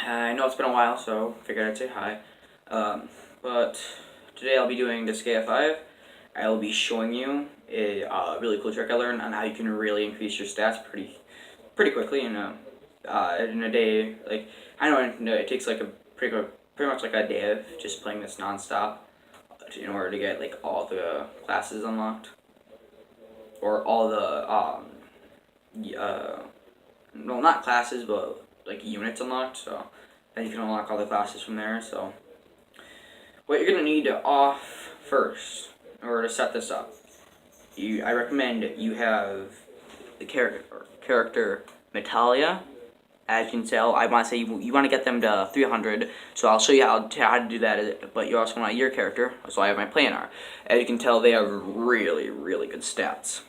I know it's been a while, so figured I'd say hi. But today I'll be doing Disgaea 5. I will be showing you a really cool trick I learned on how you can really increase your stats pretty quickly in a day. Like I know it takes like a pretty much like a day of just playing this nonstop in order to get like all the classes unlocked or all the well, not classes but like units unlocked. So then you can unlock all the classes from there. So what you're gonna need to off first in order to set this up, I recommend you have the character Natalia. As you can tell, I want to say you want to get them to 300, so I'll show you how to do that, but you also want your character, so I have my planar. As you can tell, they have really, really good stats.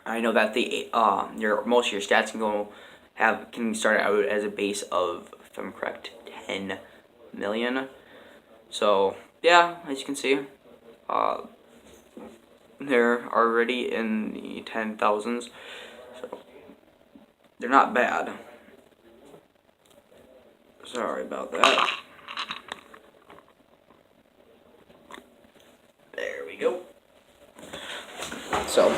I know that most of your stats can start out as a base of, if I'm correct, 10 million. So yeah, as you can see, uh, they're already in the 10,000s, so they're not bad. Sorry about that. There we go. So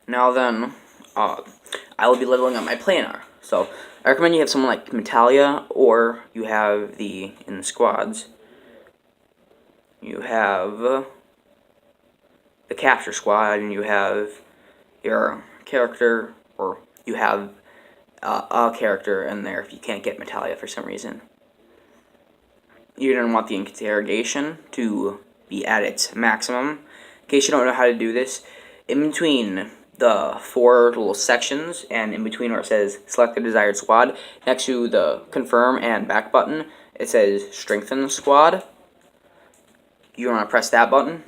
now then, I will be leveling up my planar. So I recommend you have someone like Metalia, or you have in the squads, you have the capture squad, and you have your character, or you have a character in there if you can't get Metalia for some reason. You're going to want the interrogation to be at its maximum. In case you don't know how to do this, in between the four little sections and in between where it says select the desired squad, next to the confirm and back button, it says strengthen squad. You want to press that button,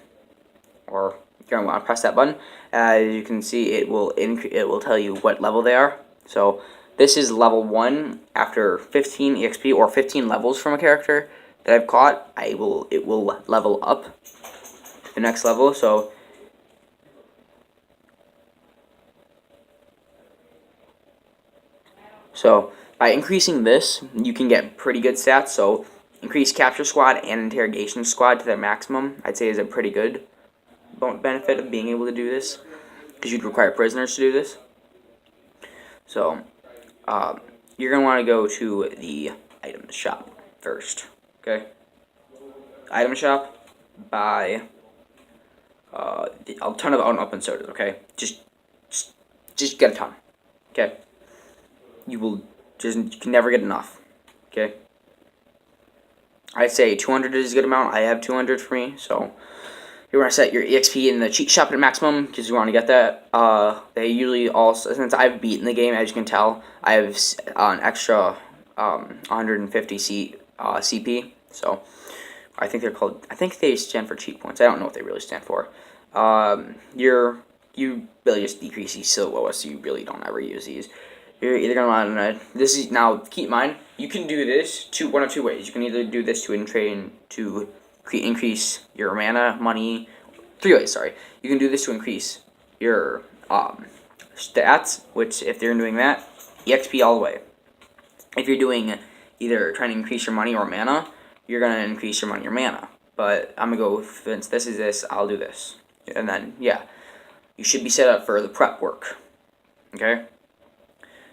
or you're going to want to press that button. As you can see, it will tell you what level they are. So this is level 1 after 15 EXP or 15 levels from a character that I've caught. It will level up to the next level. So by increasing this, you can get pretty good stats. So increase capture squad and interrogation squad to their maximum, I'd say, is a pretty good benefit of being able to do this, because you'd require prisoners to do this. So you're going to want to go to the item shop first. Okay? Item shop, buy a ton of unopened sodas, okay? Just get a ton, okay? You can never get enough, okay? I'd say 200 is a good amount. I have 200 for me, so you want to set your EXP in the cheat shop at maximum because you want to get that. They usually also, since I've beaten the game, as you can tell, I have an extra 150 CP, so I think they stand for cheat points. I don't know what they really stand for. You really just decrease these so low, so you really don't ever use these. You're either gonna want to. This is now. Keep in mind, you can do this one of two ways. You can either do this to increase your mana, money. 3 ways. Sorry, you can do this to increase your stats. Which, if you're doing that, EXP all the way. If you're doing either trying to increase your money or mana, you're gonna increase your money or mana. But I'm gonna go, since this is this, I'll do this. And then, yeah, you should be set up for the prep work. Okay?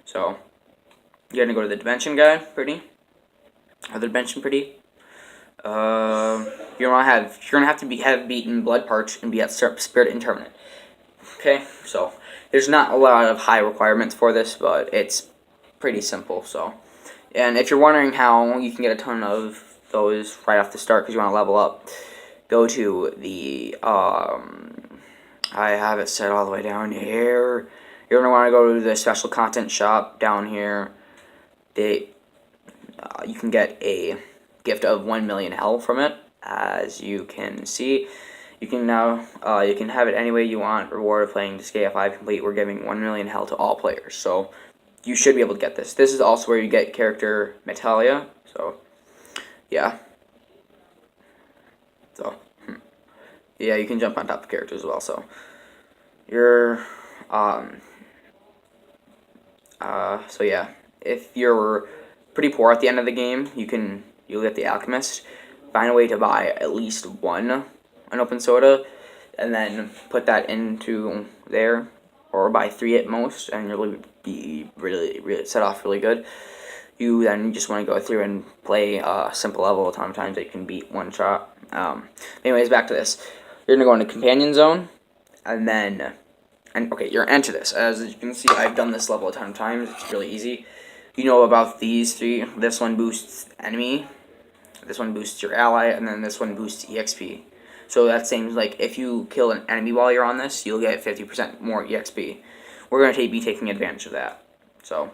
So, you're gonna go to the dimension guide, or the dimension pretty. You're gonna have to have beaten Blood Parch and be at Spirit Interminate. Okay? So, there's not a lot of high requirements for this, but it's pretty simple, so. And if you're wondering how you can get a ton of those right off the start because you want to level up, go to the, I have it set all the way down here. You're going to want to go to the special content shop down here. You can get a gift of 1 million hell from it, as you can see. You can now, you can have it any way you want. Reward of playing Disgaea 5 complete. We're giving 1 million hell to all players, so you should be able to get this. This is also where you get character Metalia. So, yeah. So, yeah, you can jump on top of characters as well. So, so yeah, if you're pretty poor at the end of the game, you'll get the Alchemist. Find a way to buy at least one an open soda, and then put that into there, or buy 3 at most, and you'll be really set off really good. You then just want to go through and play a simple level a ton of times that you can beat one shot. Anyways, back to this. You're gonna go into Companion Zone, and then, okay, you're gonna enter this. As you can see, I've done this level a ton of times. It's really easy. You know about these 3. This one boosts enemy, this one boosts your ally, and then this one boosts EXP. So that seems like if you kill an enemy while you're on this, you'll get 50% more EXP. We're going to be taking advantage of that. So,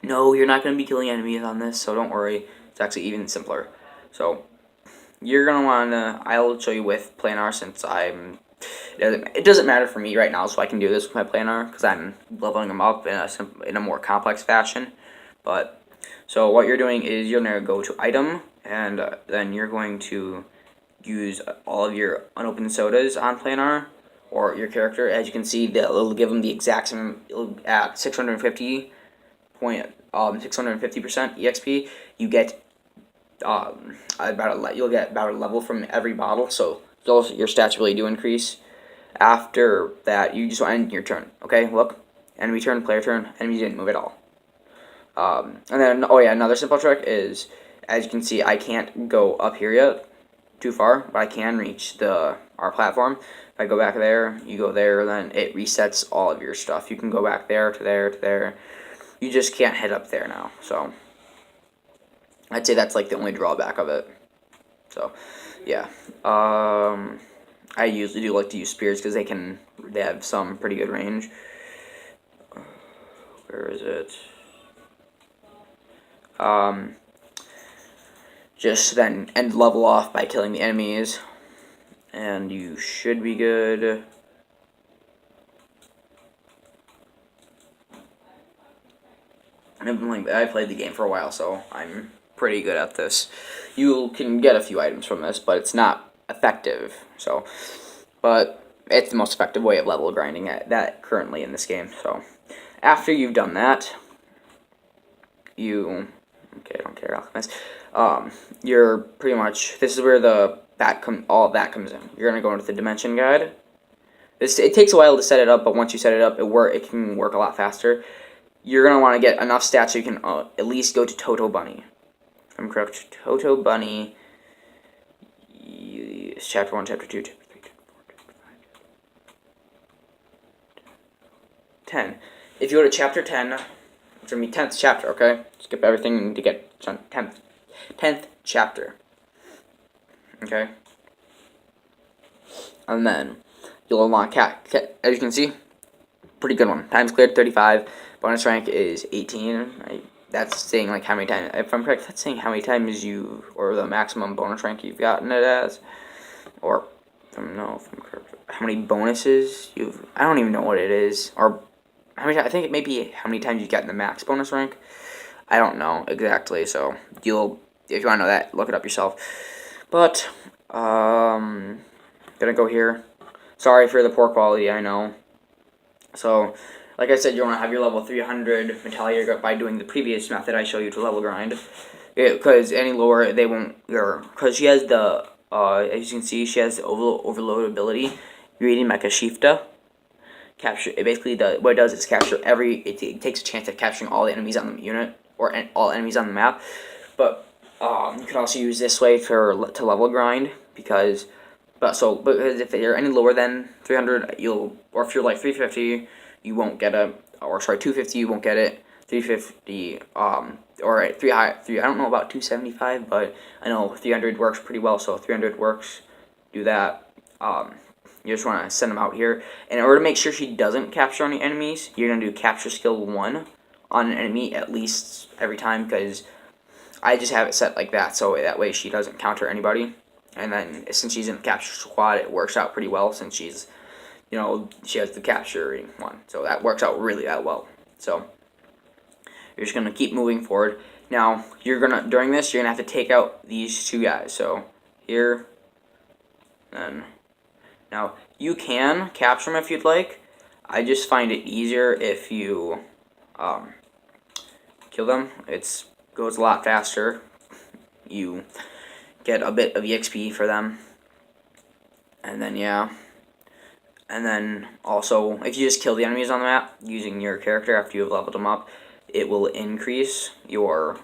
no, you're not going to be killing enemies on this, so don't worry. It's actually even simpler. So, you're going to want to, I'll show you with planar since it doesn't matter for me right now, so I can do this with my planar because I'm leveling them up in a more complex fashion. But, so what you're doing is you're going to go to item, and then you're going to use all of your unopened sodas on planar, or your character. As you can see, it'll give them the exact same at 650% EXP. You get you'll get about a level from every bottle, so your stats really do increase. After that, you just want to end your turn. Okay, look, enemy turn, player turn, enemy didn't move at all. And then, oh yeah, another simple trick is, as you can see, I can't go up here yet too far, but I can reach our platform. If I go back there, you go there, then it resets all of your stuff. You can go back there to there to there. You just can't head up there now. So I'd say that's like the only drawback of it. So yeah, I usually do like to use spears because they have some pretty good range. Where is it? Just then end level off by killing the enemies, and you should be good. I played the game for a while, so I'm pretty good at this. You can get a few items from this, but it's not effective. So, but it's the most effective way of level grinding at that currently in this game. So, after you've done that, okay, I don't care, Alchemist. You're pretty much, this is where all of that comes in. You're gonna go into the dimension guide. It takes a while to set it up, but once you set it up, it can work a lot faster. You're gonna want to get enough stats so you can at least go to Toto Bunny. If I'm correct, Toto Bunny. Chapter 1, Chapter 2, Chapter 3, Chapter 4, Chapter 5, 10. If you go to Chapter 10, it's gonna be 10th chapter. Okay, skip everything to get 10th chapter. Okay, and then you'll unlock cat. As you can see, pretty good one. Times cleared 35. Bonus rank is 18. That's saying like how many times. If I'm correct, that's saying how many times or the maximum bonus rank you've gotten it as, or I don't know if I'm correct. How many bonuses I don't even know what it is, or how many. I think it may be how many times you've gotten the max bonus rank. I don't know exactly. So if you want to know that, look it up yourself. But gonna go here. Sorry for the poor quality, I know. So, like I said, you want to have your level 300 Metalia by doing the previous method I show you to level grind. Because any lower, they won't. Because she has the, as you can see, she has the overload ability. Reading Mecha Shifta. Basically, what it does is capture it takes a chance of capturing all the enemies on the unit, or all enemies on the map. But you can also use this way to level grind, because if you're any lower than 300, or if you're like 350, you won't get it. Or sorry, 250, you won't get it. 350, or 3 I don't know about 275, but I know 300 works pretty well. So 300 works. Do that. You just want to send them out here. And in order to make sure she doesn't capture any enemies, you're gonna do capture skill 1 on an enemy at least every time, because I just have it set like that, so that way she doesn't counter anybody. And then since she's in the capture squad, it works out pretty well since she's, she has the capturing one. So that works out really that well. So you're just going to keep moving forward. Now, during this, you're going to have to take out these 2 guys. So here, then, now you can capture them if you'd like. I just find it easier if you kill them. It goes a lot faster. You get a bit of EXP for them. And then, yeah. And then, also, if you just kill the enemies on the map using your character after you have leveled them up, it will increase your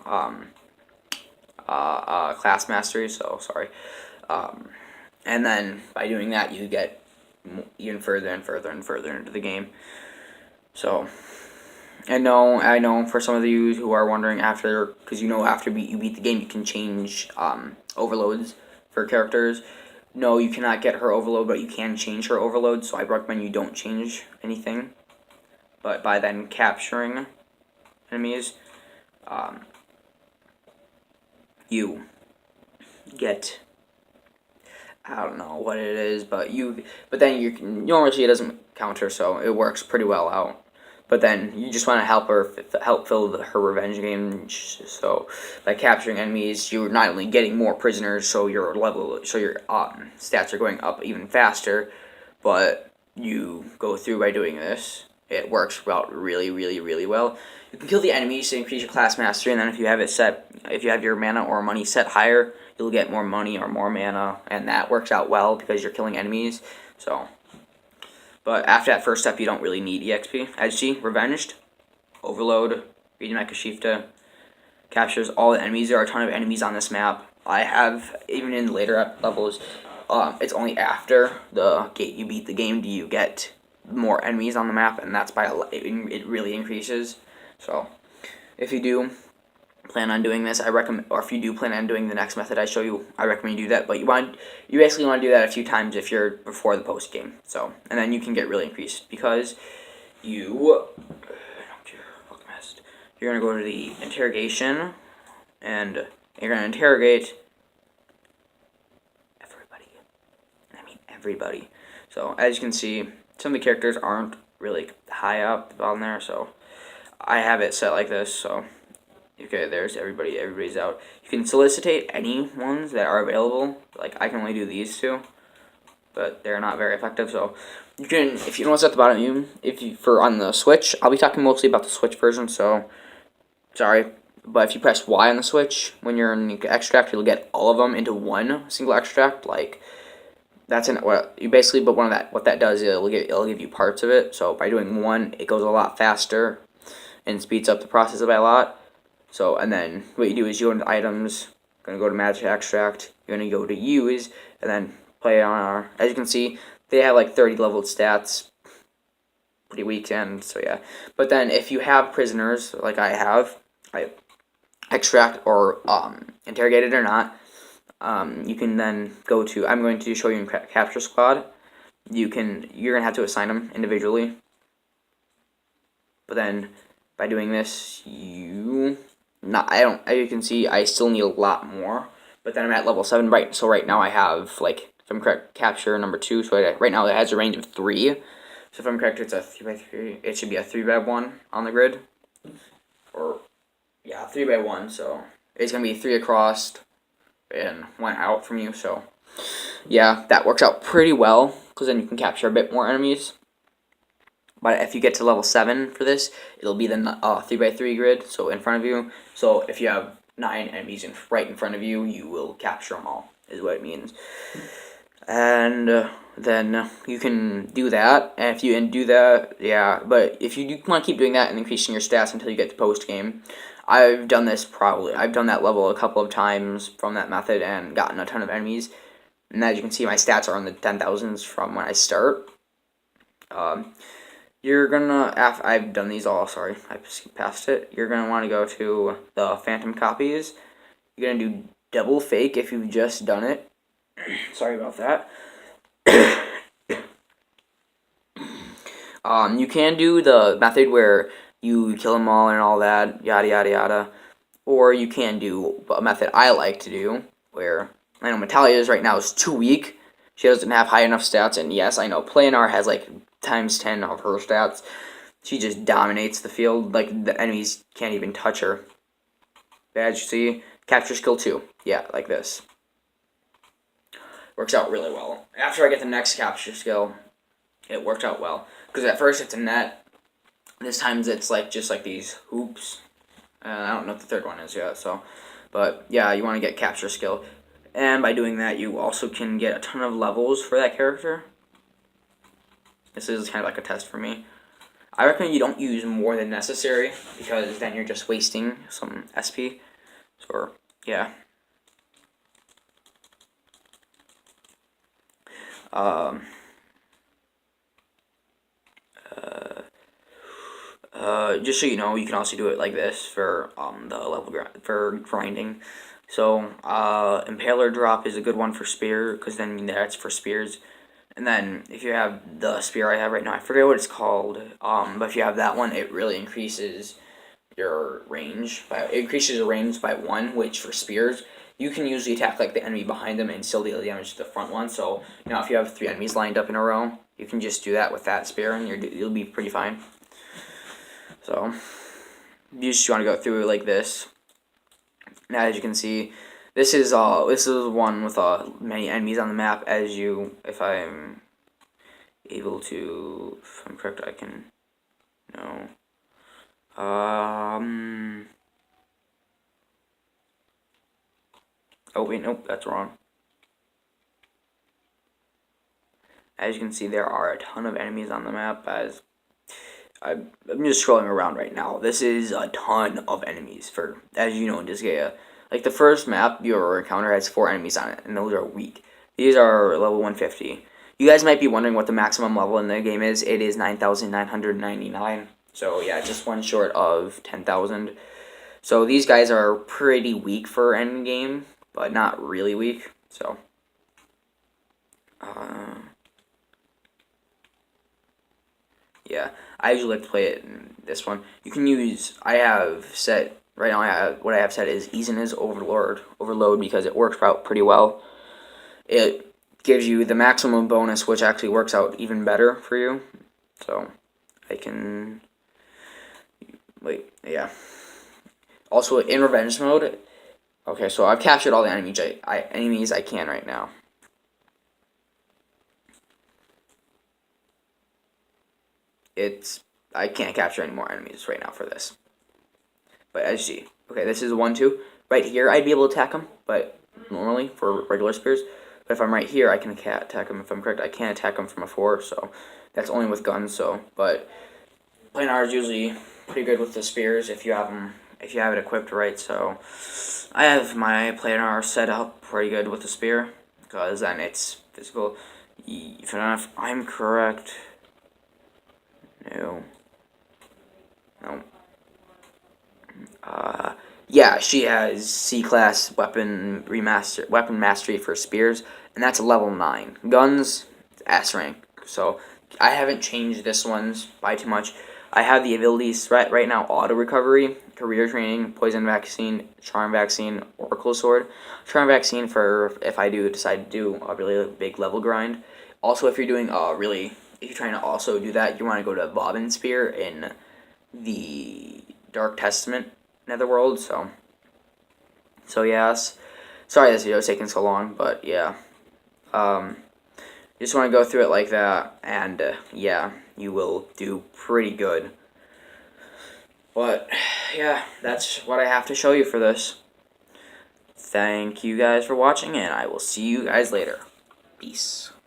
class mastery, so, sorry. And then, by doing that, you get even further and further and further into the game. So, I know for some of you who are wondering because after you beat the game, you can change overloads for characters. No, you cannot get her overload, but you can change her overload, so I recommend you don't change anything. But by then capturing enemies, you get, I don't know what it is, but then normally it doesn't counter, so it works pretty well out. But then you just want to help fill her revenge game. So by capturing enemies, you're not only getting more prisoners, so your stats are going up even faster. But you go through by doing this, it works out really, really, really well. You can kill the enemies to increase your class mastery, and then if you have your mana or money set higher, you'll get more money or more mana, and that works out well because you're killing enemies. So. But after that first step, you don't really need EXP. As you see, Revenged, Overload, Reading Shifta, captures all the enemies. There are a ton of enemies on this map. I have, even in later levels, it's only after you beat the game do you get more enemies on the map, and that's it really increases. So, if you do plan on doing this, or if you do plan on doing the next method I show you, I recommend you do that. But you basically want to do that a few times if you're before the post game. So, and then you can get really increased because you're gonna go to the interrogation, and you're gonna interrogate everybody. I mean everybody. So as you can see, some of the characters aren't really high up on there, so I have it set like this. So. Okay, there's everybody. Everybody's out. You can solicitate any ones that are available. Like, I can only do these two, but they're not very effective. So, you can, if you notice at the bottom, on the Switch, I'll be talking mostly about the Switch version, so, sorry. But if you press Y on the Switch, when you're in the extract, you'll get all of them into one single extract. Like, what that does, it'll give you parts of it. So, by doing one, it goes a lot faster and speeds up the process by a lot. So, and then what you do is you go into items, going to go to magic extract, you're going to go to use, and then play on our, as you can see, they have like 30 leveled stats, pretty weak, and so yeah. But then if you have prisoners, like I extract or interrogated or not, you can then go to, I'm going to show you in Capture Squad, you're going to have to assign them individually. But then by doing this, as you can see, I still need a lot more, but then I'm at level 7, right? So right now I have, like, if I'm correct, capture number 2, so right now it has a range of 3, so if I'm correct, it's a 3x3, it should be a 3x1 on the grid, or, yeah, 3x1, so it's going to be 3 across and 1 out from you, so, yeah, that works out pretty well, because then you can capture a bit more enemies. But if you get to level 7 for this, it'll be the 3x3 grid, so in front of you. So if you have 9 enemies right in front of you, you will capture them all, is what it means. And then you can do that. And if you do that, yeah. But if you do want to keep doing that and increasing your stats until you get to post game, I've done that level a couple of times from that method and gotten a ton of enemies. And as you can see, my stats are in the 10,000s from when I start. You're gonna, I've done these all, sorry, I skipped past it. You're gonna want to go to the phantom copies. You're gonna do double fake if you've just done it. Sorry about that. You can do the method where you kill them all and all that, yada yada yada. Or you can do a method I like to do, where, I know Metalia's right now is too weak. She doesn't have high enough stats, and yes, I know Planar has like times 10 of her stats. She just dominates the field. Like, the enemies can't even touch her. As you see, capture skill 2. Yeah, like this. Works out really well. After I get the next capture skill, it worked out well. Because at first it's a net. This time it's like just like these hoops. And I don't know what the third one is yet. So, but yeah, you want to get capture skill, and by doing that, you also can get a ton of levels for that character. This is kind of like a test for me. I recommend you don't use more than necessary because then you're just wasting some SP. So yeah. Um, just so you know, you can also do it like this for the level for grinding. So Impaler drop is a good one for spear because then that's for spears. And then if you have the spear I have right now, I forget what it's called. But if you have that one, it really increases your range. It increases your range by 1, which for spears you can usually attack like the enemy behind them and still deal damage to the front one. So now if you have 3 enemies lined up in a row, you can just do that with that spear and you'll be pretty fine. So you just want to go through it like this. Now, as you can see, this is one with many enemies on the map. If I'm able to, if I'm correct, I can. No. Oh wait, nope, that's wrong. As you can see, there are a ton of enemies on the map. I'm just scrolling around right now. This is a ton of enemies for, as you know, in Disgaea. Like the first map your encounter has 4 enemies on it, and those are weak. These are level 150. You guys might be wondering what the maximum level in the game is. It is 9,999. So yeah, just one short of 10,000. So these guys are pretty weak for end game, but not really weak. So. Yeah, I usually like to play it in this one. You can use. I have set right now. What I have set is Easiness Overload because it works out pretty well. It gives you the maximum bonus, which actually works out even better for you. So I can wait. Yeah. Also in revenge mode. Okay, so I've captured all the enemies I can right now. I can't capture any more enemies right now for this. But as you see, okay, this is 1-2. Right here, I'd be able to attack him, but normally for regular spears. But if I'm right here, I can attack him. If I'm correct, I can't attack him from a 4, so that's only with guns. So, but planar is usually pretty good with the spears if you have them, if you have it equipped right. So I have my planar set up pretty good with the spear because then it's physical. If I'm correct, no. Yeah, she has C-class weapon mastery for spears, and that's a level 9. Guns, S rank. So I haven't changed this one's by too much. I have the abilities right now: auto recovery, career training, poison vaccine, charm vaccine, oracle sword. Charm vaccine for if I do decide to do a really big level grind. Also, if you're trying to also do that, you want to go to Bobbin Spear in the Dark Testament Netherworld. So yes. Sorry this video is taking so long, but yeah. Just want to go through it like that, and yeah, you will do pretty good. But yeah, that's what I have to show you for this. Thank you guys for watching, and I will see you guys later. Peace.